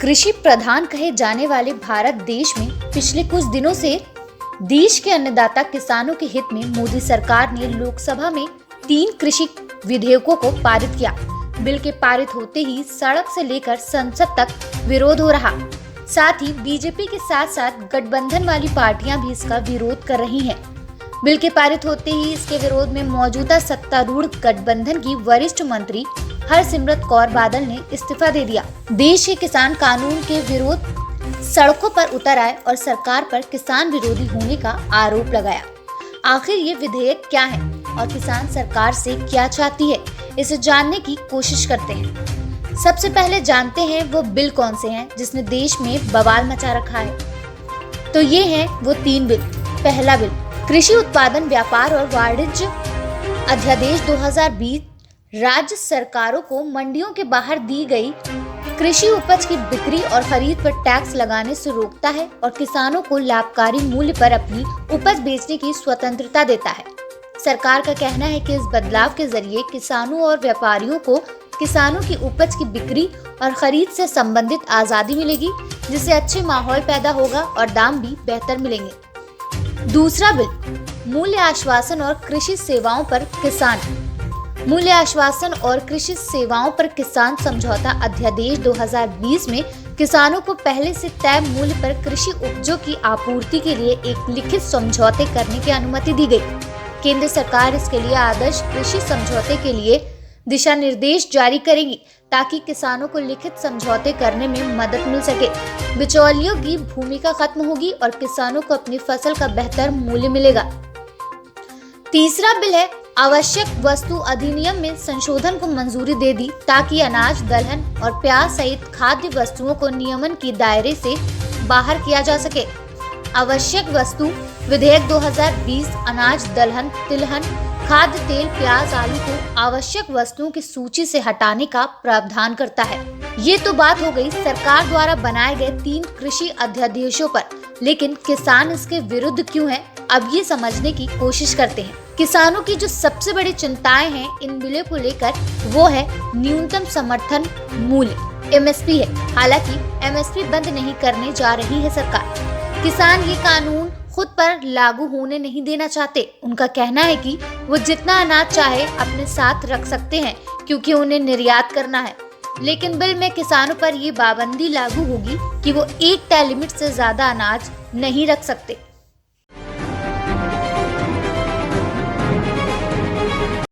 कृषि प्रधान कहे जाने वाले भारत देश में पिछले कुछ दिनों से देश के अन्नदाता किसानों के हित में मोदी सरकार ने लोकसभा में 3 कृषि विधेयकों को पारित किया। बिल के पारित होते ही सड़क से लेकर संसद तक विरोध हो रहा। साथ ही बीजेपी के साथ साथ गठबंधन वाली पार्टियां भी इसका विरोध कर रही हैं। बिल के पारित होते ही इसके विरोध में मौजूदा सत्तारूढ़ गठबंधन की वरिष्ठ मंत्री हरसिमरत कौर बादल ने इस्तीफा दे दिया। देश के किसान कानून के विरोध सड़कों पर उतर आए और सरकार पर किसान विरोधी होने का आरोप लगाया। आखिर ये विधेयक क्या है और किसान सरकार से क्या चाहती है, इसे जानने की कोशिश करते हैं। सबसे पहले जानते हैं वो बिल कौन से हैं जिसने देश में बवाल मचा रखा है। तो ये हैं वो 3 बिल। पहला बिल कृषि उत्पादन व्यापार और वाणिज्य अध्यादेश 2020 राज्य सरकारों को मंडियों के बाहर दी गई कृषि उपज की बिक्री और खरीद पर टैक्स लगाने से रोकता है और किसानों को लाभकारी मूल्य पर अपनी उपज बेचने की स्वतंत्रता देता है। सरकार का कहना है कि इस बदलाव के जरिए किसानों और व्यापारियों को किसानों की उपज की बिक्री और खरीद से संबंधित आजादी मिलेगी, जिससे अच्छे माहौल पैदा होगा और दाम भी बेहतर मिलेंगे। दूसरा बिल मूल्य आश्वासन और कृषि सेवाओं पर किसान मूल्य आश्वासन और कृषि सेवाओं पर किसान समझौता अध्यादेश 2020 में किसानों को पहले से तय मूल्य पर कृषि उपजों की आपूर्ति के लिए एक लिखित समझौते करने की अनुमति दी गई। केंद्र सरकार इसके लिए आदर्श कृषि समझौते के लिए दिशा निर्देश जारी करेगी ताकि किसानों को लिखित समझौते करने में मदद मिल सके। बिचौलियों की भूमिका खत्म होगी और किसानों को अपनी फसल का बेहतर मूल्य मिलेगा। तीसरा बिल है आवश्यक वस्तु अधिनियम में संशोधन को मंजूरी दे दी ताकि अनाज, दलहन और प्याज सहित खाद्य वस्तुओं को नियमन के दायरे से बाहर किया जा सके। आवश्यक वस्तु विधेयक 2020 अनाज, दलहन, तिलहन, खाद्य तेल, प्याज, आलू को आवश्यक वस्तुओं की सूची से हटाने का प्रावधान करता है। ये तो बात हो गई सरकार द्वारा बनाए गए 3 कृषि अध्यादेशों पर, लेकिन किसान इसके विरुद्ध क्यों है, अब ये समझने की कोशिश करते हैं। किसानों की जो सबसे बड़ी चिंताएं हैं इन बिलों को लेकर वो है न्यूनतम समर्थन मूल्य MSP है। हालांकि MSP बंद नहीं करने जा रही है सरकार। किसान ये कानून खुद पर लागू होने नहीं देना चाहते। उनका कहना है कि वो जितना अनाज चाहे अपने साथ रख सकते हैं क्योंकि उन्हें निर्यात करना है। लेकिन बिल में किसानों पर ये पाबंदी लागू होगी कि वो एक तय लिमिट से ज्यादा अनाज नहीं रख सकते।